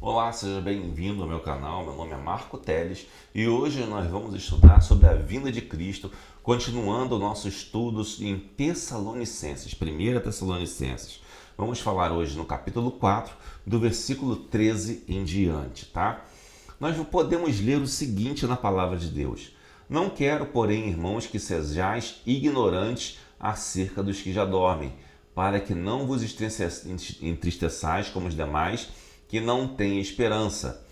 Olá, seja bem-vindo ao meu canal. Meu nome é Marco Teles e hoje nós vamos estudar sobre a vinda de Cristo, continuando o nosso estudo em Tessalonicenses, 1 Tessalonicenses. Vamos falar hoje no capítulo 4, do versículo 13 em diante, tá? Nós podemos ler o seguinte na palavra de Deus: Não quero, porém, irmãos, que sejais ignorantes acerca dos que já dormem, para que não vos entristeçais como os demais, que não têm esperança.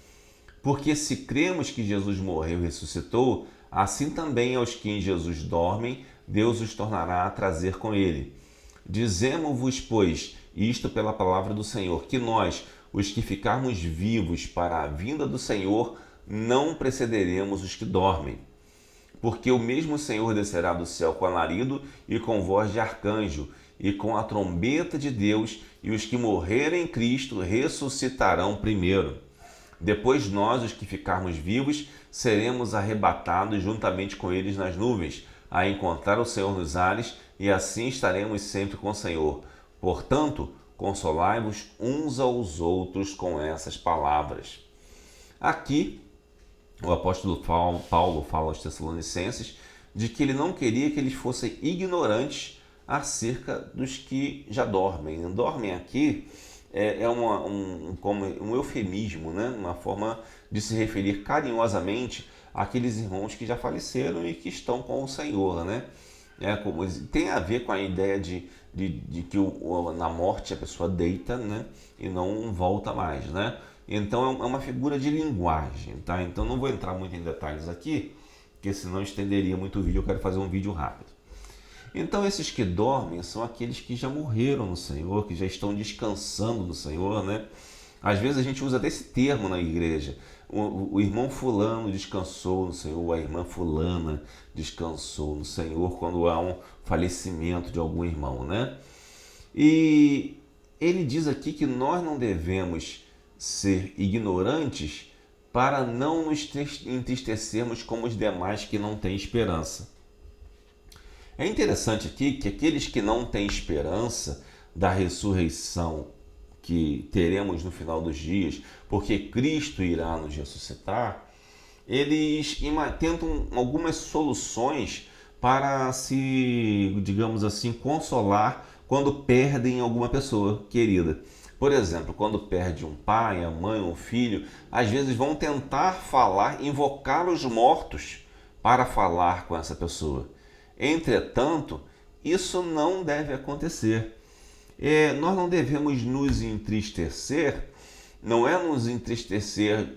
Porque se cremos que Jesus morreu e ressuscitou, assim também aos que em Jesus dormem, Deus os tornará a trazer com ele. Dizemos-vos, pois, isto pela palavra do Senhor, que nós, os que ficarmos vivos para a vinda do Senhor, não precederemos os que dormem. Porque o mesmo Senhor descerá do céu com alarido e com voz de arcanjo, e com a trombeta de Deus, e os que morrerem em Cristo ressuscitarão primeiro. Depois nós, os que ficarmos vivos, seremos arrebatados juntamente com eles nas nuvens, a encontrar o Senhor nos ares, e assim estaremos sempre com o Senhor. Portanto, consolai-vos uns aos outros com essas palavras. Aqui, o apóstolo Paulo fala aos Tessalonicenses de que ele não queria que eles fossem ignorantes acerca dos que já dormem. Dormem aqui como um eufemismo, né? Uma forma de se referir carinhosamente àqueles irmãos que já faleceram e que estão com o Senhor, né? Tem a ver com a ideia de que na morte a pessoa deita, né? E não volta mais, né? Então é uma figura de linguagem, tá? Então não vou entrar muito em detalhes aqui, porque senão estenderia muito o vídeo. Eu quero fazer um vídeo rápido. Então esses que dormem são aqueles que já morreram no Senhor, que já estão descansando no Senhor, né? Às vezes a gente usa até esse termo na igreja. O irmão fulano descansou no Senhor, a irmã fulana descansou no Senhor quando há um falecimento de algum irmão, né? E ele diz aqui que nós não devemos ser ignorantes para não nos entristecermos como os demais que não têm esperança. É interessante aqui que aqueles que não têm esperança da ressurreição que teremos no final dos dias, porque Cristo irá nos ressuscitar, eles tentam algumas soluções para se, digamos assim, consolar quando perdem alguma pessoa querida. Por exemplo, quando perde um pai, a mãe, um filho, às vezes vão tentar falar, invocar os mortos para falar com essa pessoa. Entretanto, isso não deve acontecer. Nós não devemos nos entristecer, não é nos entristecer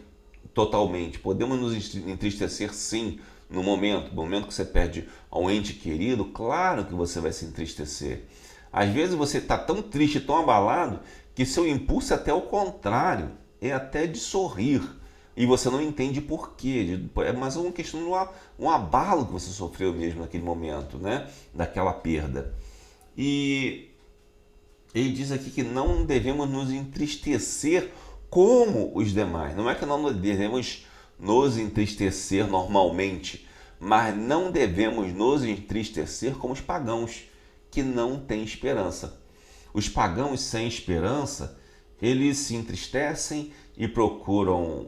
totalmente. Podemos nos entristecer sim no momento que você perde um ente querido, claro que você vai se entristecer. Às vezes você está tão triste, tão abalado, que seu impulso é até o contrário, é até de sorrir. E você não entende por quê, mas é uma questão de um abalo que você sofreu mesmo naquele momento, né? Daquela perda. E ele diz aqui que não devemos nos entristecer como os demais. Não é que não devemos nos entristecer normalmente, mas não devemos nos entristecer como os pagãos, que não têm esperança. Os pagãos sem esperança, eles se entristecem e procuram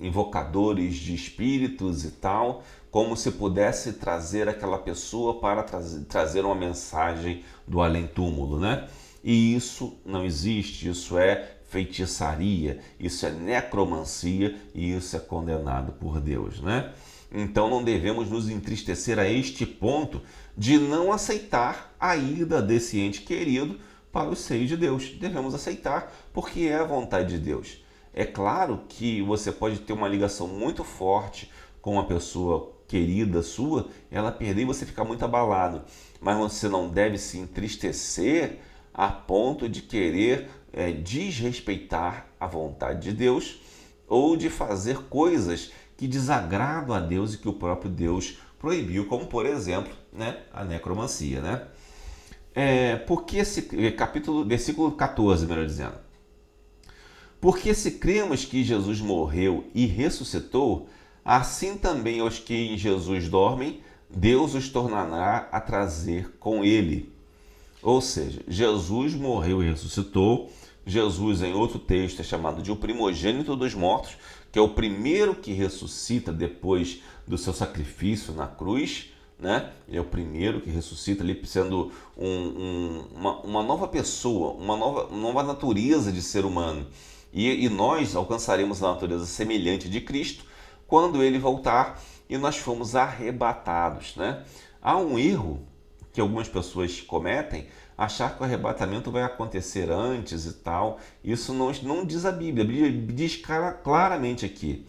invocadores de espíritos e tal, como se pudesse trazer aquela pessoa para trazer uma mensagem do além-túmulo, né? E isso não existe, isso é feitiçaria, isso é necromancia e isso é condenado por Deus, né? Então não devemos nos entristecer a este ponto de não aceitar a ida desse ente querido para os seios de Deus. Devemos aceitar porque é a vontade de Deus. É claro que você pode ter uma ligação muito forte com uma pessoa querida sua, ela perder e você ficar muito abalado. Mas você não deve se entristecer a ponto de querer desrespeitar a vontade de Deus ou de fazer coisas que desagradam a Deus e que o próprio Deus proibiu, como por exemplo, né, a necromancia, né? Porque esse versículo 14, melhor dizendo. Porque se cremos que Jesus morreu e ressuscitou, assim também aos que em Jesus dormem, Deus os tornará a trazer com ele. Ou seja, Jesus morreu e ressuscitou, Jesus, em outro texto, é chamado de o primogênito dos mortos, que é o primeiro que ressuscita depois do seu sacrifício na cruz, né? Ele é o primeiro que ressuscita, ali sendo uma nova pessoa, uma nova natureza de ser humano. E nós alcançaremos a natureza semelhante de Cristo quando ele voltar e nós fomos arrebatados, né? Há um erro que algumas pessoas cometem, achar que o arrebatamento vai acontecer antes e tal. Isso não diz a Bíblia. A Bíblia diz claramente aqui.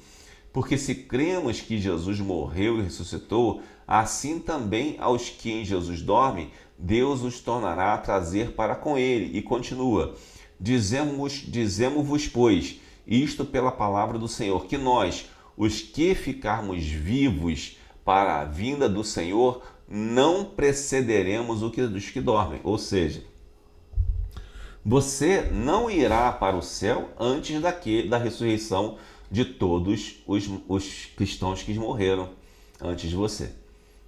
Porque se cremos que Jesus morreu e ressuscitou, assim também aos que em Jesus dormem, Deus os tornará a trazer para com ele. E continua, dizemos-vos, pois, isto pela palavra do Senhor, que nós, os que ficarmos vivos para a vinda do Senhor, não precederemos os que dormem. Ou seja, você não irá para o céu antes da ressurreição de todos os cristãos que morreram antes de você.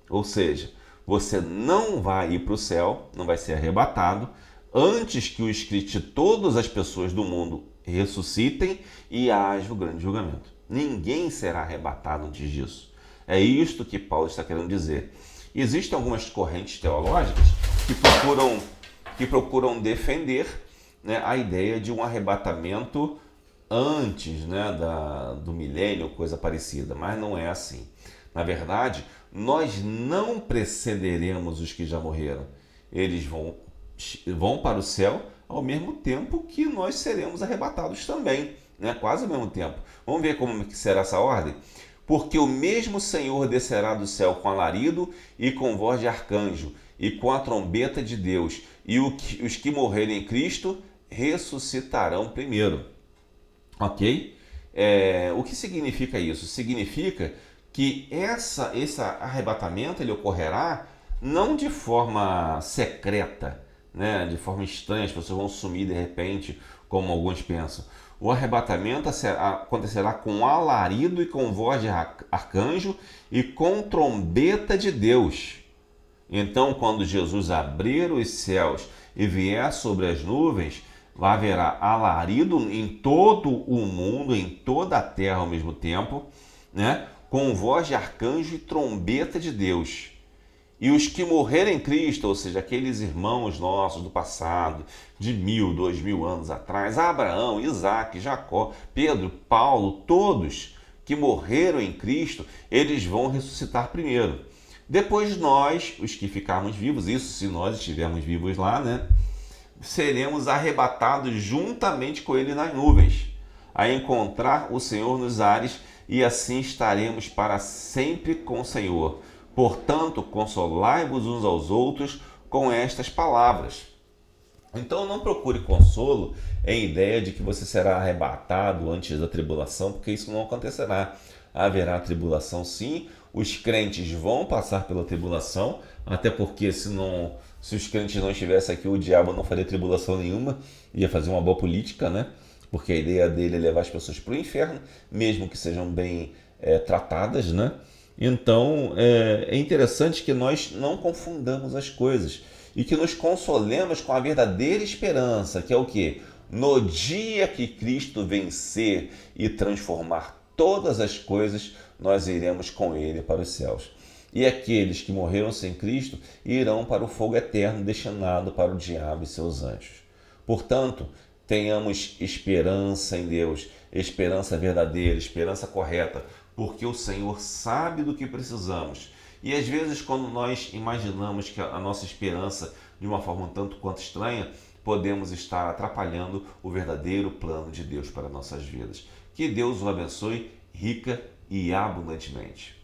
Ou seja, você não vai ir para o céu, não vai ser arrebatado, antes que todas as pessoas do mundo ressuscitem e haja o grande julgamento. Ninguém será arrebatado antes disso. É isto que Paulo está querendo dizer. Existem algumas correntes teológicas que procuram defender, né, a ideia de um arrebatamento antes, né, do milênio, coisa parecida, mas não é assim. Na verdade, nós não precederemos os que já morreram. Eles vão para o céu ao mesmo tempo que nós seremos arrebatados também, né? Quase ao mesmo tempo. Vamos ver como que será essa ordem? Porque o mesmo Senhor descerá do céu com alarido e com voz de arcanjo e com a trombeta de Deus, e os que morrerem em Cristo ressuscitarão primeiro. Ok? O que significa isso? Significa que esse arrebatamento ele ocorrerá não de forma secreta, né? De forma estranha, as pessoas vão sumir de repente, como alguns pensam. O arrebatamento acontecerá com alarido e com voz de arcanjo e com trombeta de Deus. Então, quando Jesus abrir os céus e vier sobre as nuvens, haverá alarido em todo o mundo, em toda a terra ao mesmo tempo, né? Com voz de arcanjo e trombeta de Deus. E os que morrerem em Cristo, ou seja, aqueles irmãos nossos do passado, de 1000, 2000 anos atrás, Abraão, Isaac, Jacó, Pedro, Paulo, todos que morreram em Cristo, eles vão ressuscitar primeiro. Depois nós, os que ficarmos vivos, isso se nós estivermos vivos lá, né? Seremos arrebatados juntamente com ele nas nuvens, a encontrar o Senhor nos ares, e assim estaremos para sempre com o Senhor. Portanto, consolai-vos uns aos outros com estas palavras. Então não procure consolo em ideia de que você será arrebatado antes da tribulação, porque isso não acontecerá. Haverá tribulação sim, os crentes vão passar pela tribulação, até porque se os crentes não estivessem aqui, o diabo não faria tribulação nenhuma, ia fazer uma boa política, né? Porque a ideia dele é levar as pessoas para o inferno, mesmo que sejam bem tratadas, né? Então é interessante que nós não confundamos as coisas e que nos consolemos com a verdadeira esperança, que é o quê? No dia que Cristo vencer e transformar todas as coisas, nós iremos com ele para os céus. E aqueles que morreram sem Cristo irão para o fogo eterno destinado para o diabo e seus anjos. Portanto, tenhamos esperança em Deus, esperança verdadeira, esperança correta, porque o Senhor sabe do que precisamos. E às vezes, quando nós imaginamos que a nossa esperança, de uma forma um tanto quanto estranha, podemos estar atrapalhando o verdadeiro plano de Deus para nossas vidas. Que Deus o abençoe rica e abundantemente.